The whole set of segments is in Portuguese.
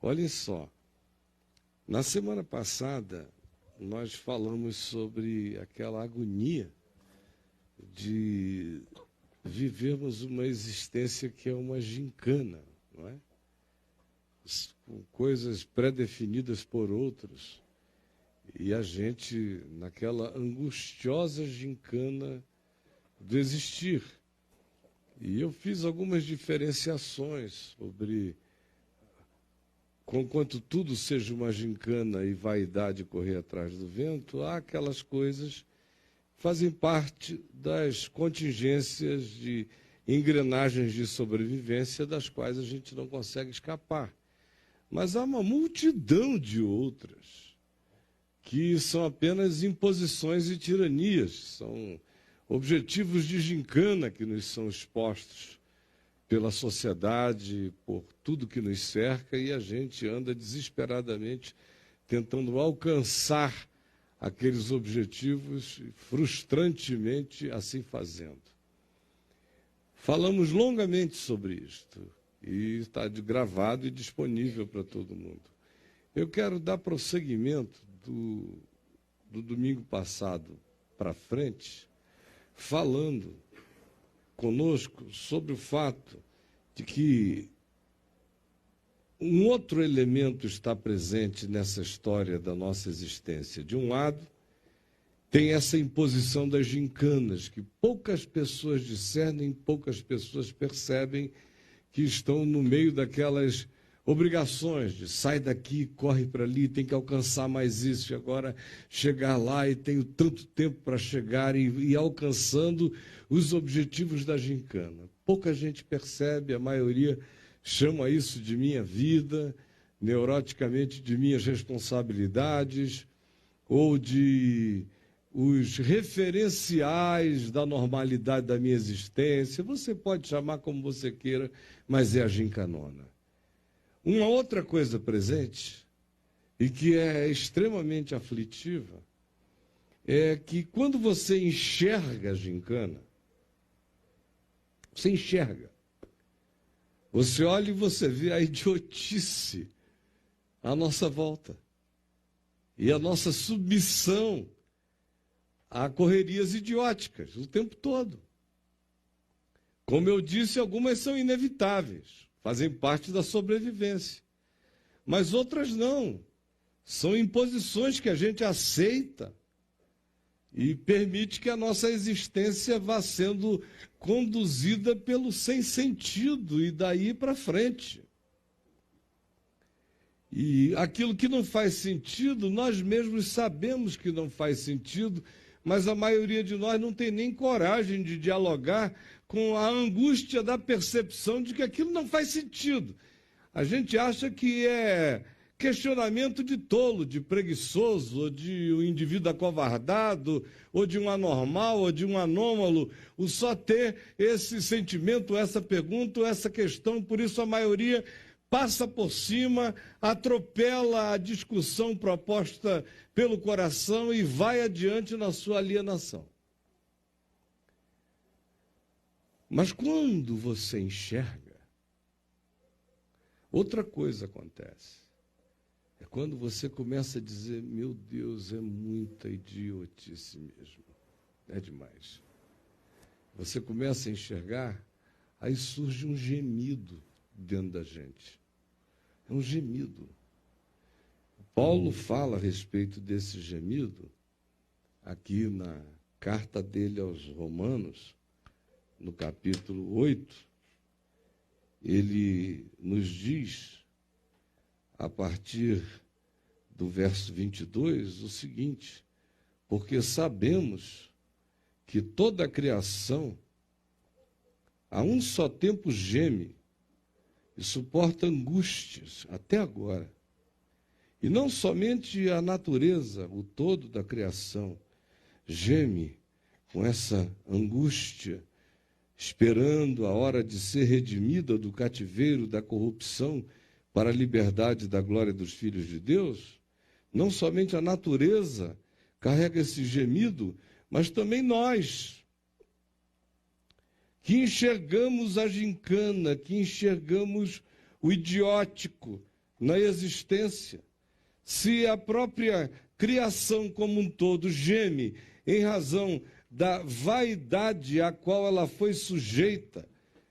Olhem só, na semana passada nós falamos sobre aquela agonia de vivermos uma existência que é uma gincana, não é? Com coisas pré-definidas por outros, e a gente naquela angustiosa gincana do existir. E eu fiz algumas diferenciações sobre, conquanto tudo seja uma gincana e vaidade correr atrás do vento, há aquelas coisas que fazem parte das contingências de engrenagens de sobrevivência das quais a gente não consegue escapar. Mas há uma multidão de outras que são apenas imposições e tiranias, são objetivos de gincana que nos são expostos pela sociedade, por tudo que nos cerca, e a gente anda desesperadamente tentando alcançar aqueles objetivos, frustrantemente assim fazendo. Falamos longamente sobre isto, e está gravado e disponível para todo mundo. Eu quero dar prosseguimento do domingo passado para frente, falando conosco sobre o fato de que um outro elemento está presente nessa história da nossa existência. De um lado, tem essa imposição das gincanas, que poucas pessoas discernem, poucas pessoas percebem que estão no meio daquelas obrigações de sai daqui, corre para ali, tem que alcançar mais isso, e agora chegar lá e tenho tanto tempo para chegar e ir alcançando os objetivos da gincana. Pouca gente percebe, a maioria chama isso de minha vida, neuroticamente de minhas responsabilidades, ou de os referenciais da normalidade da minha existência. Você pode chamar como você queira, mas é a gincanona. Uma outra coisa presente, e que é extremamente aflitiva, é que quando você enxerga a gincana, você enxerga, você olha e você vê a idiotice à nossa volta, e a nossa submissão a correrias idióticas o tempo todo. Como eu disse, algumas são inevitáveis, fazem parte da sobrevivência. Mas outras não. São imposições que a gente aceita e permite que a nossa existência vá sendo conduzida pelo sem sentido e daí para frente. E aquilo que não faz sentido, nós mesmos sabemos que não faz sentido, mas a maioria de nós não tem nem coragem de dialogar com a angústia da percepção de que aquilo não faz sentido. A gente acha que é questionamento de tolo, de preguiçoso, ou de um indivíduo acovardado, ou de um anormal, ou de um anômalo, o só ter esse sentimento, essa pergunta, essa questão. Por isso a maioria passa por cima, atropela a discussão proposta pelo coração e vai adiante na sua alienação. Mas quando você enxerga, outra coisa acontece. É quando você começa a dizer, meu Deus, é muita idiotice mesmo. É demais. Você começa a enxergar, aí surge um gemido dentro da gente. É um gemido. Paulo fala a respeito desse gemido, aqui na carta dele aos Romanos, no capítulo 8, ele nos diz, a partir do verso 22, o seguinte: porque sabemos que toda a criação, a um só tempo geme e suporta angústias até agora. E não somente a natureza, o todo da criação, geme com essa angústia, esperando a hora de ser redimida do cativeiro da corrupção para a liberdade da glória dos filhos de Deus. Não somente a natureza carrega esse gemido, mas também nós, que enxergamos a gincana, que enxergamos o idiótico, na existência, se a própria criação como um todo geme em razão da vaidade a qual ela foi sujeita,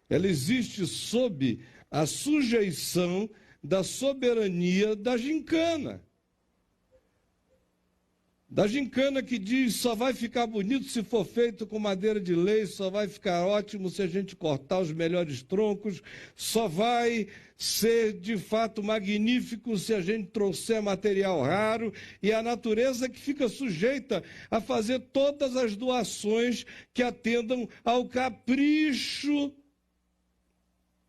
ela existe sob a sujeição da soberania da gincana. Da gincana que diz, só vai ficar bonito se for feito com madeira de lei, só vai ficar ótimo se a gente cortar os melhores troncos, só vai ser de fato magnífico se a gente trouxer material raro, e a natureza que fica sujeita a fazer todas as doações que atendam ao capricho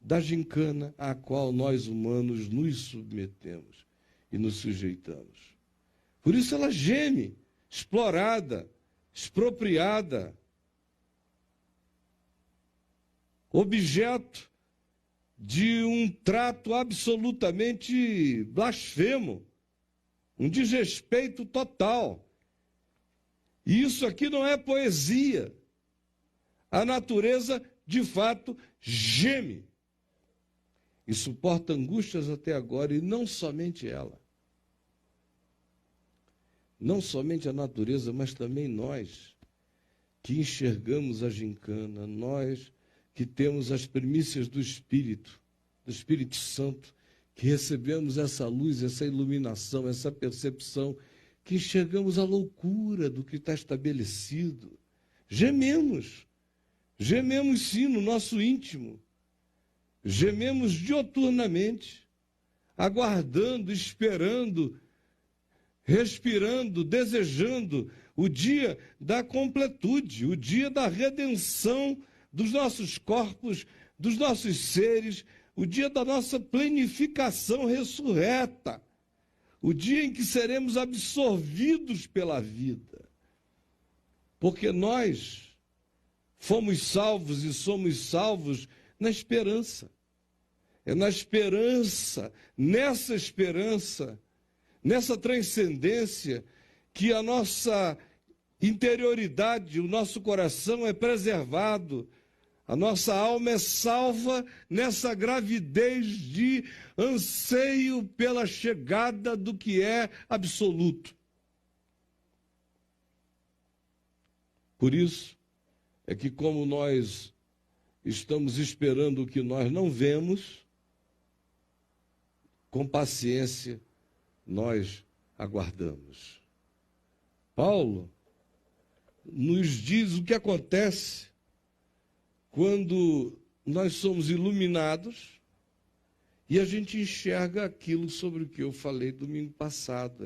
da gincana a qual nós humanos nos submetemos e nos sujeitamos. Por isso ela geme, explorada, expropriada, objeto de um trato absolutamente blasfemo, um desrespeito total. E isso aqui não é poesia. A natureza, de fato, geme e suporta angústias até agora, e não somente ela. Não somente a natureza, mas também nós, que enxergamos a gincana, nós que temos as primícias do Espírito Santo, que recebemos essa luz, essa iluminação, essa percepção, que enxergamos a loucura do que está estabelecido. Gememos sim no nosso íntimo, gememos dioturnamente, aguardando, esperando, respirando, desejando o dia da completude, o dia da redenção dos nossos corpos, dos nossos seres, o dia da nossa plenificação ressurreta, o dia em que seremos absorvidos pela vida. Porque nós fomos salvos e somos salvos na esperança. É na esperança, nessa transcendência, que a nossa interioridade, o nosso coração é preservado, a nossa alma é salva nessa gravidez de anseio pela chegada do que é absoluto. Por isso é que, como nós estamos esperando o que nós não vemos, com paciência nós aguardamos. Paulo nos diz o que acontece quando nós somos iluminados e a gente enxerga aquilo sobre o que eu falei domingo passado,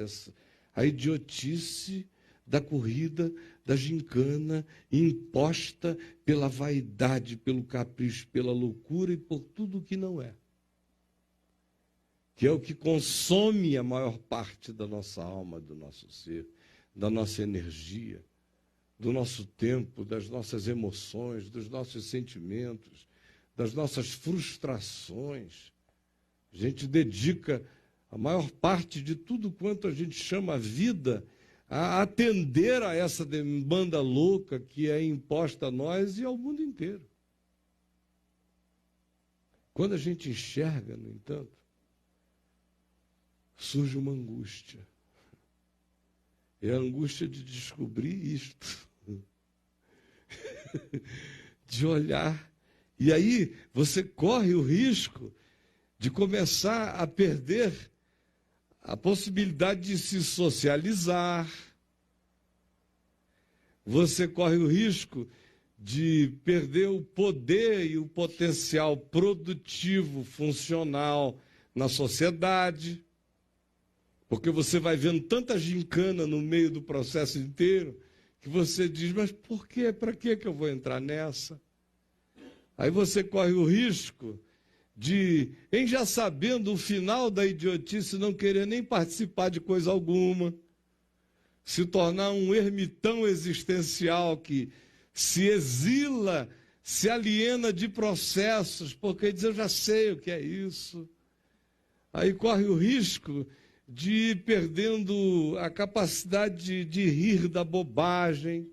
a idiotice da corrida, da gincana, imposta pela vaidade, pelo capricho, pela loucura e por tudo o que não é. Que é o que consome a maior parte da nossa alma, do nosso ser, da nossa energia, do nosso tempo, das nossas emoções, dos nossos sentimentos, das nossas frustrações. A gente dedica a maior parte de tudo quanto a gente chama vida a atender a essa demanda louca que é imposta a nós e ao mundo inteiro. Quando a gente enxerga, no entanto, surge uma angústia. É a angústia de descobrir isto. De olhar. E aí você corre o risco de começar a perder a possibilidade de se socializar. Você corre o risco de perder o poder e o potencial produtivo, funcional na sociedade. Porque você vai vendo tanta gincana no meio do processo inteiro, que você diz, mas por quê? Para que eu vou entrar nessa? Aí você corre o risco de, em já sabendo o final da idiotice, não querer nem participar de coisa alguma, se tornar um ermitão existencial que se exila, se aliena de processos, porque diz, eu já sei o que é isso. Aí corre o risco de ir perdendo a capacidade de rir da bobagem,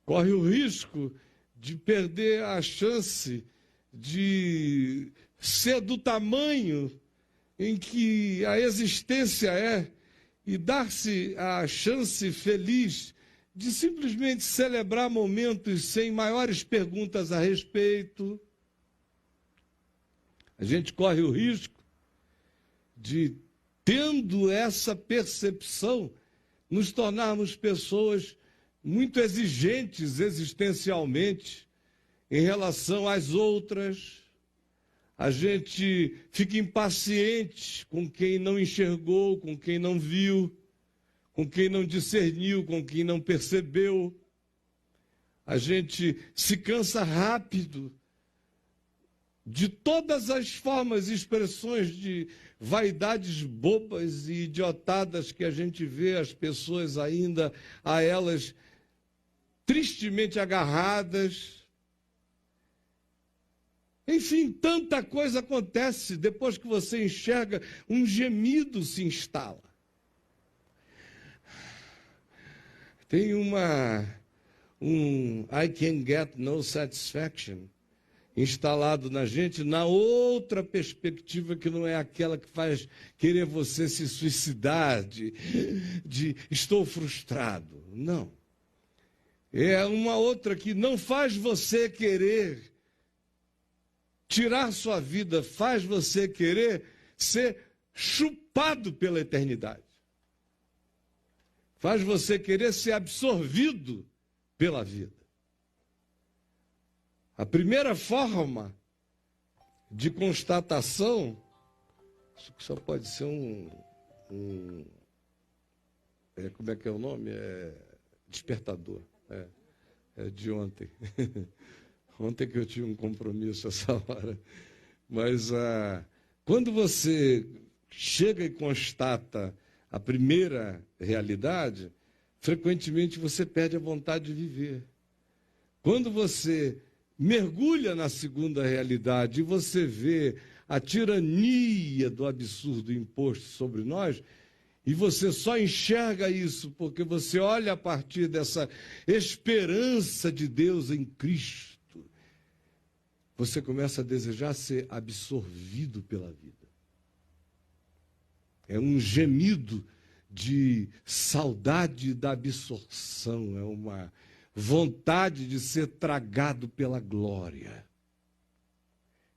corre o risco de perder a chance de ser do tamanho em que a existência é, e dar-se a chance feliz de simplesmente celebrar momentos sem maiores perguntas a respeito. A gente corre o risco de, tendo essa percepção, nos tornarmos pessoas muito exigentes existencialmente em relação às outras. A gente fica impaciente com quem não enxergou, com quem não viu, com quem não discerniu, com quem não percebeu. A gente se cansa rápido de todas as formas e expressões de vaidades bobas e idiotadas que a gente vê as pessoas ainda a elas tristemente agarradas. Enfim, tanta coisa acontece. Depois que você enxerga, um gemido se instala. Tem um I can get no satisfaction instalado na gente, na outra perspectiva que não é aquela que faz querer você se suicidar, de estou frustrado. Não. É uma outra que não faz você querer tirar sua vida, faz você querer ser chupado pela eternidade. Faz você querer ser absorvido pela vida. A primeira forma de constatação, isso só pode ser como é que é o nome? Despertador. É de ontem. Ontem que eu tinha um compromisso essa hora. Mas quando você chega e constata a primeira realidade, frequentemente você perde a vontade de viver. Quando você mergulha na segunda realidade e você vê a tirania do absurdo imposto sobre nós, e você só enxerga isso porque você olha a partir dessa esperança de Deus em Cristo, você começa a desejar ser absorvido pela vida. É um gemido de saudade da absorção, é uma vontade de ser tragado pela glória,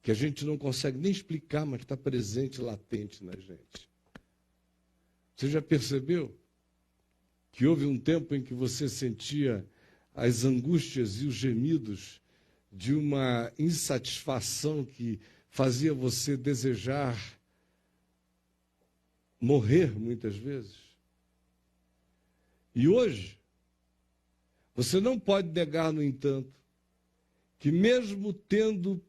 que a gente não consegue nem explicar, mas está presente, latente na gente. Você já percebeu que houve um tempo em que você sentia as angústias e os gemidos de uma insatisfação que fazia você desejar morrer muitas vezes? E hoje, você não pode negar, no entanto, que mesmo tendo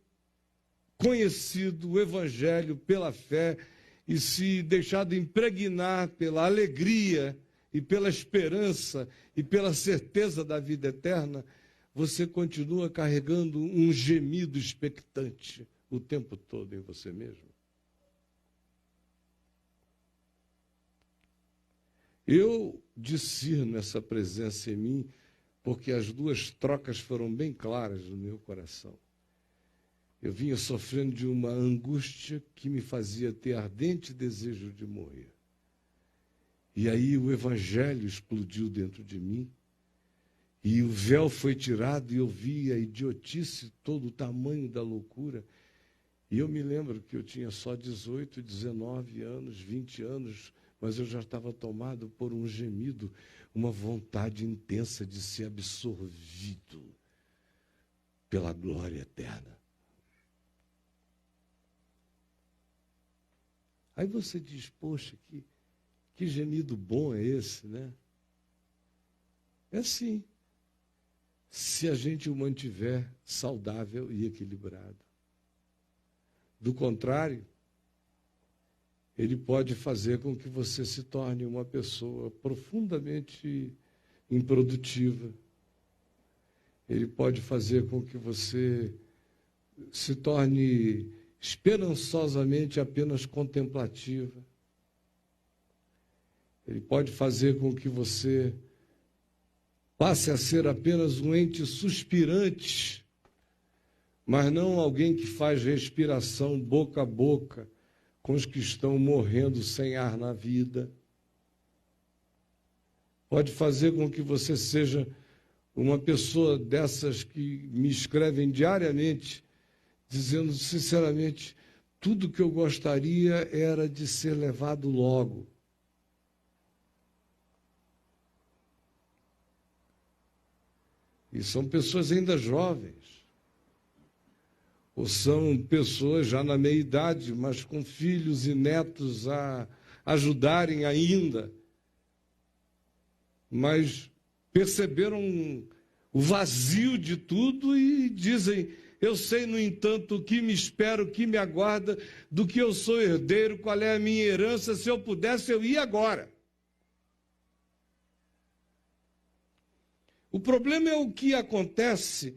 conhecido o Evangelho pela fé e se deixado impregnar pela alegria e pela esperança e pela certeza da vida eterna, você continua carregando um gemido expectante o tempo todo em você mesmo. Eu discerno essa presença em mim, porque as duas trocas foram bem claras no meu coração. Eu vinha sofrendo de uma angústia que me fazia ter ardente desejo de morrer. E aí o Evangelho explodiu dentro de mim, e o véu foi tirado, e eu vi a idiotice, todo o tamanho da loucura. E eu me lembro que eu tinha só 18, 19 anos, 20 anos, mas eu já estava tomado por um gemido, uma vontade intensa de ser absorvido pela glória eterna. Aí você diz, poxa, que gemido bom é esse, né? É assim, se a gente o mantiver saudável e equilibrado. Do contrário, ele pode fazer com que você se torne uma pessoa profundamente improdutiva. Ele pode fazer com que você se torne esperançosamente apenas contemplativa. Ele pode fazer com que você passe a ser apenas um ente suspirante, mas não alguém que faz respiração boca a boca, com os que estão morrendo sem ar na vida. Pode fazer com que você seja uma pessoa dessas que me escrevem diariamente, dizendo sinceramente, tudo que eu gostaria era de ser levado logo. E são pessoas ainda jovens, ou são pessoas já na meia-idade, mas com filhos e netos a ajudarem ainda, mas perceberam o vazio de tudo e dizem, eu sei, no entanto, o que me espera, o que me aguarda, do que eu sou herdeiro, qual é a minha herança, se eu pudesse, eu ia agora. O problema é o que acontece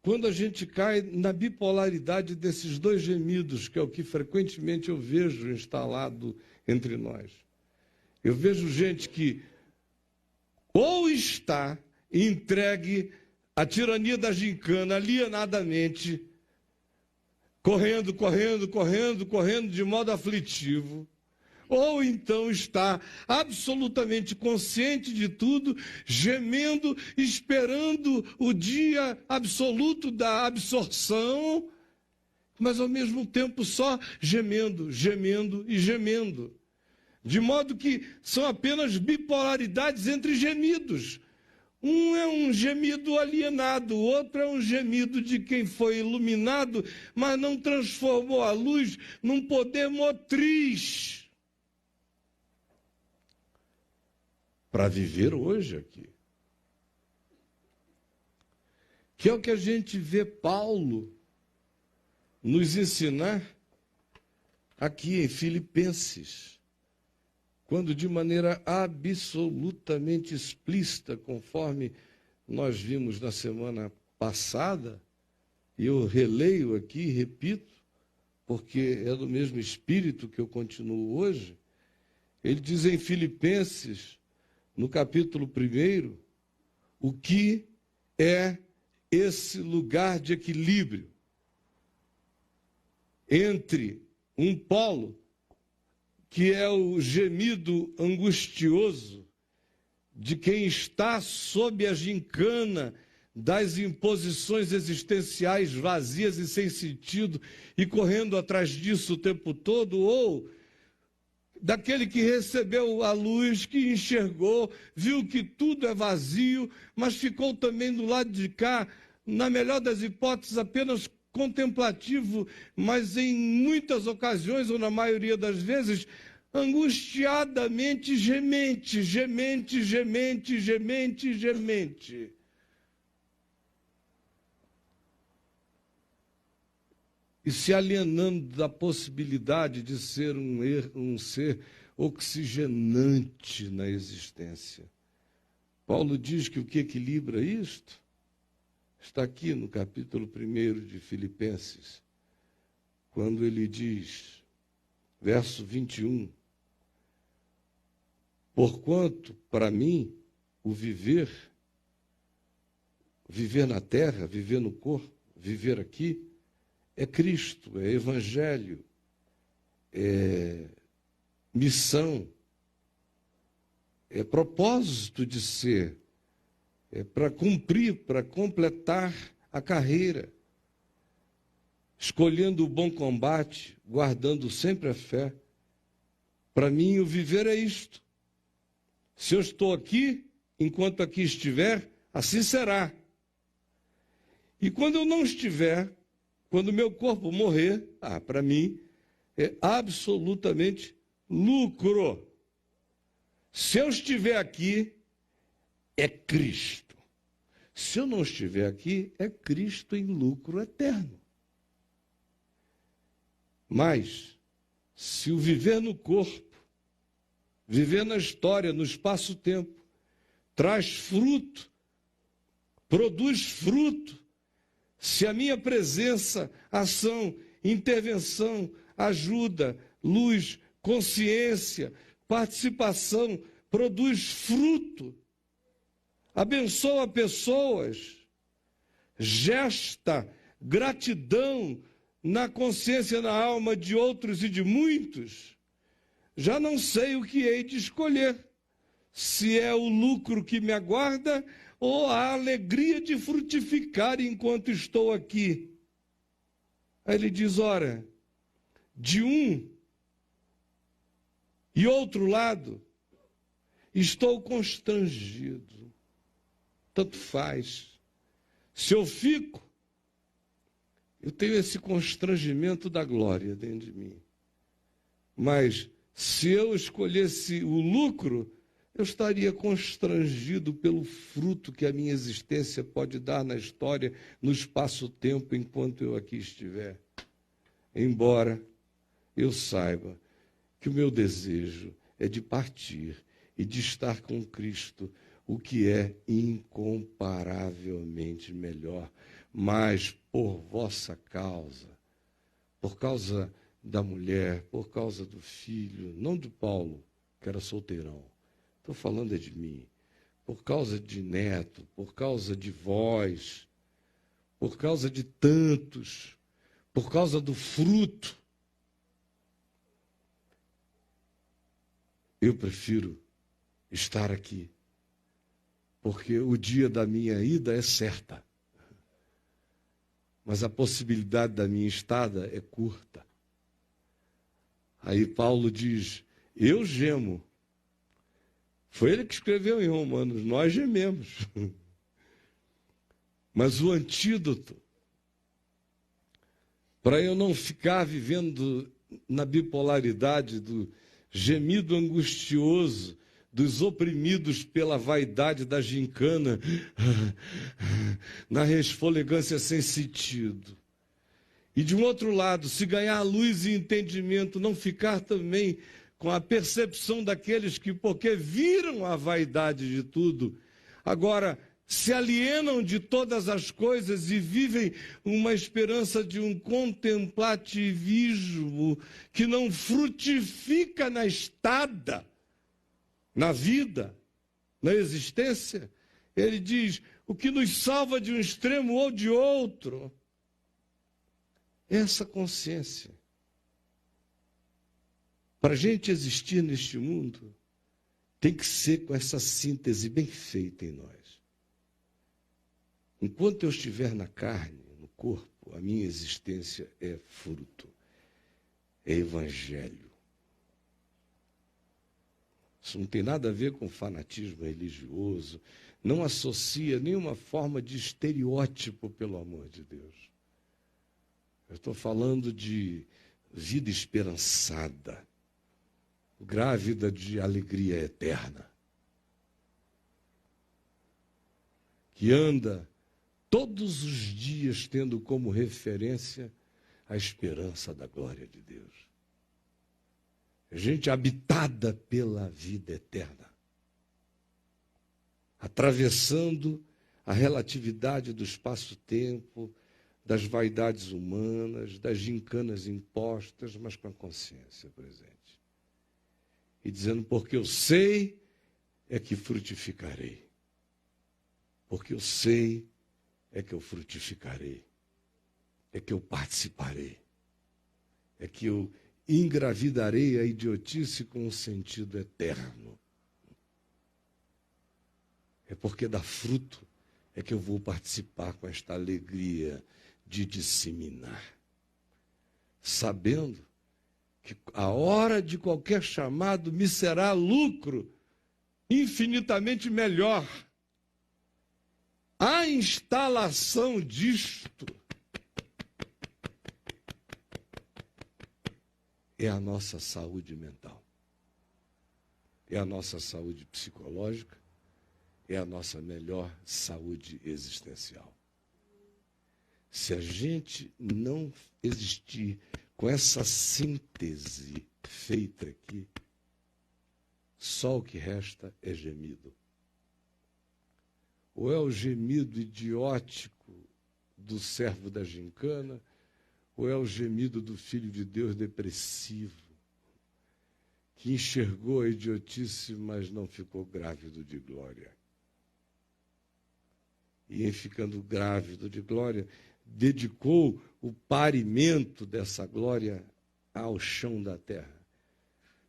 quando a gente cai na bipolaridade desses dois gemidos, que é o que frequentemente eu vejo instalado entre nós. Eu vejo gente que ou está entregue à tirania da gincana, alienadamente, correndo de modo aflitivo, ou então está absolutamente consciente de tudo, gemendo, esperando o dia absoluto da absorção, mas ao mesmo tempo só gemendo. De modo que são apenas bipolaridades entre gemidos. Um é um gemido alienado, o outro é um gemido de quem foi iluminado, mas não transformou a luz num poder motriz para viver hoje aqui. Que é o que a gente vê Paulo nos ensinar aqui em Filipenses, quando de maneira absolutamente explícita, conforme nós vimos na semana passada, e eu releio aqui, repito, porque é do mesmo espírito que eu continuo hoje, ele diz em Filipenses, no capítulo 1, o que é esse lugar de equilíbrio entre um polo, que é o gemido angustioso de quem está sob a gincana das imposições existenciais vazias e sem sentido e correndo atrás disso o tempo todo, ou daquele que recebeu a luz, que enxergou, viu que tudo é vazio, mas ficou também do lado de cá, na melhor das hipóteses, apenas contemplativo, mas em muitas ocasiões, ou na maioria das vezes, angustiadamente gemente. E se alienando da possibilidade de ser um ser oxigenante na existência. Paulo diz que o que equilibra isto está aqui no capítulo 1 de Filipenses, quando ele diz, verso 21, porquanto, para mim, o viver na terra, viver no corpo, viver aqui, é Cristo, é Evangelho, é missão, é propósito de ser, é para cumprir, para completar a carreira, escolhendo o bom combate, guardando sempre a fé. Para mim, o viver é isto. Se eu estou aqui, enquanto aqui estiver, assim será. E quando eu não estiver, quando o meu corpo morrer, para mim, é absolutamente lucro. Se eu estiver aqui, é Cristo. Se eu não estiver aqui, é Cristo em lucro eterno. Mas, se o viver no corpo, viver na história, no espaço-tempo, traz fruto, produz fruto, se a minha presença, ação, intervenção, ajuda, luz, consciência, participação, produz fruto, abençoa pessoas, gesta gratidão na consciência, na alma de outros e de muitos, já não sei o que hei de escolher, se é o lucro que me aguarda ou a alegria de frutificar enquanto estou aqui. Aí ele diz, ora, de um e outro lado, estou constrangido. Tanto faz. Se eu fico, eu tenho esse constrangimento da glória dentro de mim. Mas se eu escolhesse o lucro, eu estaria constrangido pelo fruto que a minha existência pode dar na história, no espaço-tempo, enquanto eu aqui estiver. Embora eu saiba que o meu desejo é de partir e de estar com Cristo, o que é incomparavelmente melhor. Mas por vossa causa, por causa da mulher, por causa do filho, não de Paulo, que era solteirão, estou falando é de mim, por causa de Neto, por causa de vós, por causa de tantos, por causa do fruto, eu prefiro estar aqui, porque o dia da minha ida é certa, mas a possibilidade da minha estada é curta. Aí Paulo diz, eu gemo. Foi ele que escreveu em Romanos, nós gememos. Mas o antídoto, para eu não ficar vivendo na bipolaridade do gemido angustioso, dos oprimidos pela vaidade da gincana, na resfolegância sem sentido. E de um outro lado, se ganhar luz e entendimento, não ficar também com a percepção daqueles que, porque viram a vaidade de tudo, agora se alienam de todas as coisas e vivem uma esperança de um contemplativismo que não frutifica na estada, na vida, na existência. Ele diz, o que nos salva de um extremo ou de outro, essa consciência. Para a gente existir neste mundo, tem que ser com essa síntese bem feita em nós. Enquanto eu estiver na carne, no corpo, a minha existência é fruto, é evangelho. Isso não tem nada a ver com fanatismo religioso, não associa nenhuma forma de estereótipo, pelo amor de Deus. Eu estou falando de vida esperançada, grávida de alegria eterna, que anda todos os dias tendo como referência a esperança da glória de Deus. Gente habitada pela vida eterna, atravessando a relatividade do espaço-tempo, das vaidades humanas, das gincanas impostas, mas com a consciência presente. E dizendo, porque eu sei é que frutificarei. Porque eu sei é que eu frutificarei. É que eu participarei. É que eu engravidarei a idiotice com um sentido eterno. É porque dá fruto é que eu vou participar com esta alegria de disseminar. Sabendo que a hora de qualquer chamado me será lucro infinitamente melhor. A instalação disto é a nossa saúde mental, é a nossa saúde psicológica, é a nossa melhor saúde existencial. Se a gente não existir com essa síntese feita aqui, só o que resta é gemido. Ou é o gemido idiótico do servo da gincana, ou é o gemido do Filho de Deus depressivo, que enxergou a idiotice, mas não ficou grávido de glória. E em ficando grávido de glória, dedicou o parimento dessa glória ao chão da terra.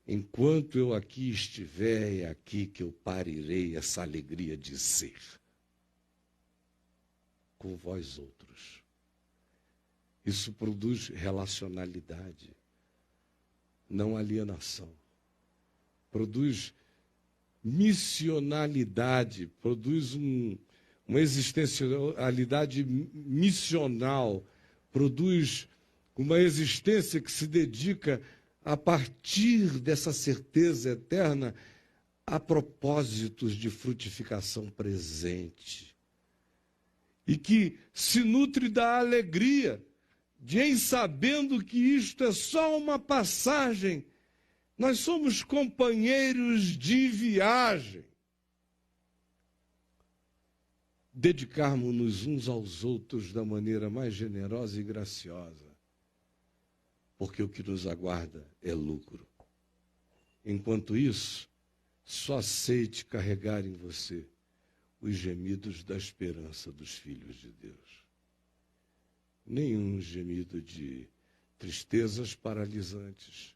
Enquanto eu aqui estiver, é aqui que eu parirei essa alegria de ser com vós outros. Isso produz relacionalidade, não alienação. Produz missionalidade, produz uma existencialidade missional, produz uma existência que se dedica, a partir dessa certeza eterna, a propósitos de frutificação presente. E que se nutre da alegria de, em sabendo que isto é só uma passagem, nós somos companheiros de viagem. Dedicarmos-nos uns aos outros da maneira mais generosa e graciosa, porque o que nos aguarda é lucro. Enquanto isso, só aceite carregar em você os gemidos da esperança dos filhos de Deus. Nenhum gemido de tristezas paralisantes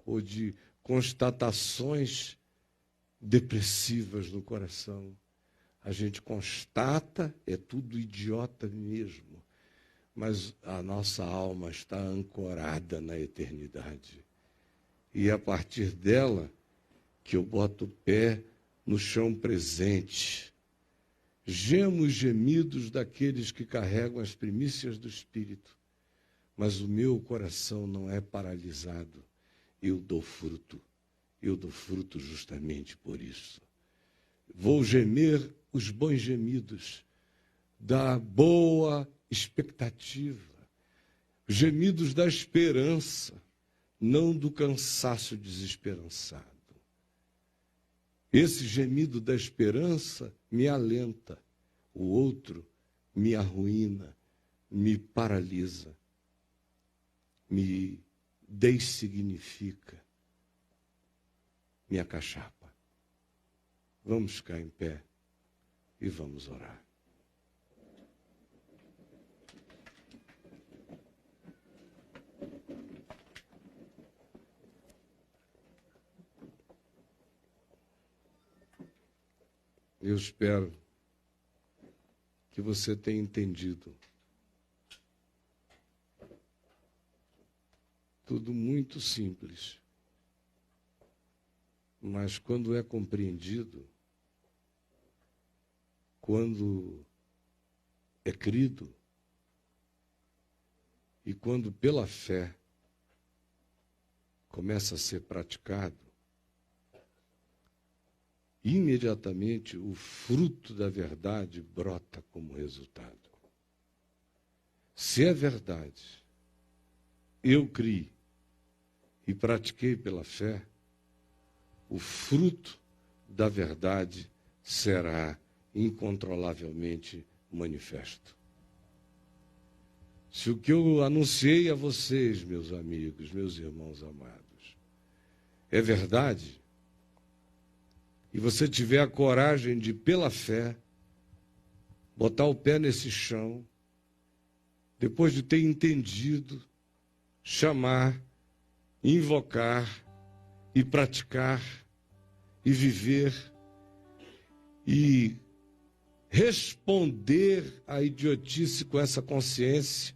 ou de constatações depressivas no coração. A gente constata, é tudo idiota mesmo, mas a nossa alma está ancorada na eternidade. E é a partir dela que eu boto o pé no chão presente. Gemo os gemidos daqueles que carregam as primícias do Espírito, mas o meu coração não é paralisado. Eu dou fruto justamente por isso. Vou gemer os bons gemidos da boa expectativa, gemidos da esperança, não do cansaço desesperançado. Esse gemido da esperança me alenta, o outro me arruína, me paralisa, me dessignifica, me acachapa. Vamos ficar em pé e vamos orar. Eu espero que você tenha entendido. Tudo muito simples. Mas quando é compreendido, quando é crido e quando pela fé começa a ser praticado, imediatamente o fruto da verdade brota como resultado. Se é verdade, eu criei e pratiquei pela fé, o fruto da verdade será incontrolavelmente manifesto. Se o que eu anunciei a vocês, meus amigos, meus irmãos amados, é verdade, e você tiver a coragem de, pela fé, botar o pé nesse chão, depois de ter entendido, chamar, invocar e praticar e viver e responder à idiotice com essa consciência,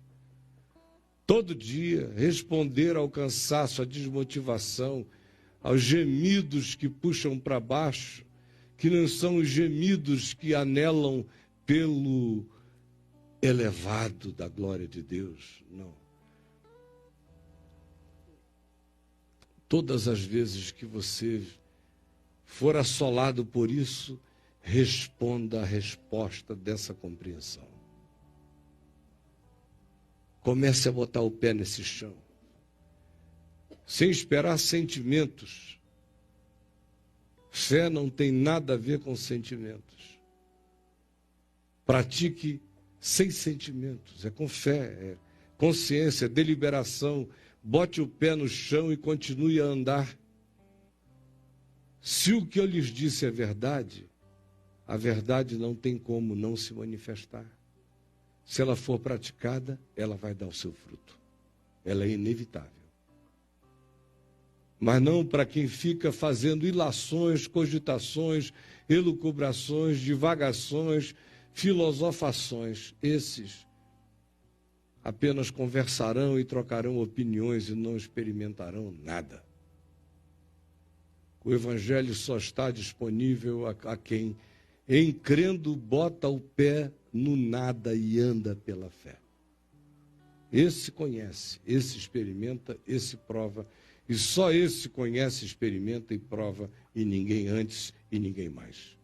todo dia, responder ao cansaço, à desmotivação, aos gemidos que puxam para baixo, que não são os gemidos que anelam pelo elevado da glória de Deus, não. Todas as vezes que você for assolado por isso, responda a resposta dessa compreensão. Comece a botar o pé nesse chão, sem esperar sentimentos. Fé não tem nada a ver com sentimentos. Pratique sem sentimentos, é com fé, é consciência, é deliberação. Bote o pé no chão e continue a andar. Se o que eu lhes disse é verdade, a verdade não tem como não se manifestar. se ela for praticada, ela vai dar o seu fruto. Ela é inevitável. Mas não para quem fica fazendo ilações, cogitações, elucubrações, divagações, filosofações. Esses apenas conversarão e trocarão opiniões e não experimentarão nada. O Evangelho só está disponível a quem, em crendo, bota o pé no nada e anda pela fé. Esse conhece, esse experimenta, esse prova, e só esse conhece, experimenta e prova, e ninguém antes e ninguém mais.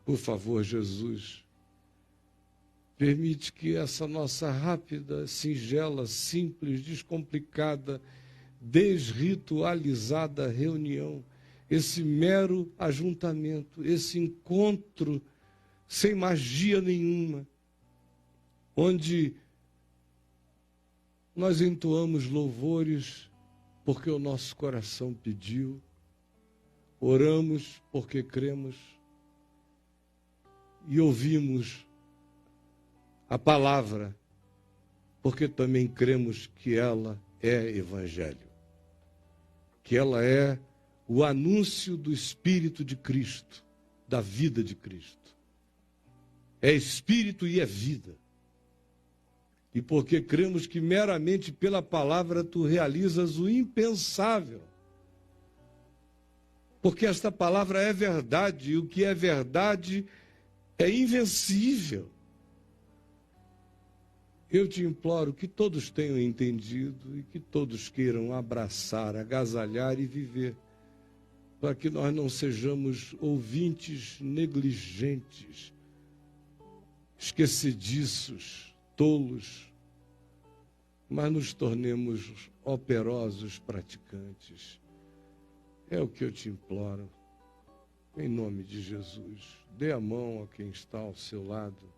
Por favor, Jesus, permite que essa nossa rápida, singela, simples, descomplicada, desritualizada reunião, esse mero ajuntamento, esse encontro sem magia nenhuma, onde nós entoamos louvores porque o nosso coração pediu, oramos porque cremos e ouvimos a palavra porque também cremos que ela é evangelho, que ela é o anúncio do Espírito de Cristo, da vida de Cristo. É Espírito e é vida. E porque cremos que meramente pela palavra tu realizas o impensável. Porque esta palavra é verdade, e o que é verdade é invencível. Eu te imploro que todos tenham entendido e que todos queiram abraçar, agasalhar e viver, para que nós não sejamos ouvintes negligentes, esquecediços, tolos, mas nos tornemos operosos praticantes. É o que eu te imploro, em nome de Jesus. Dê a mão a quem está ao seu lado.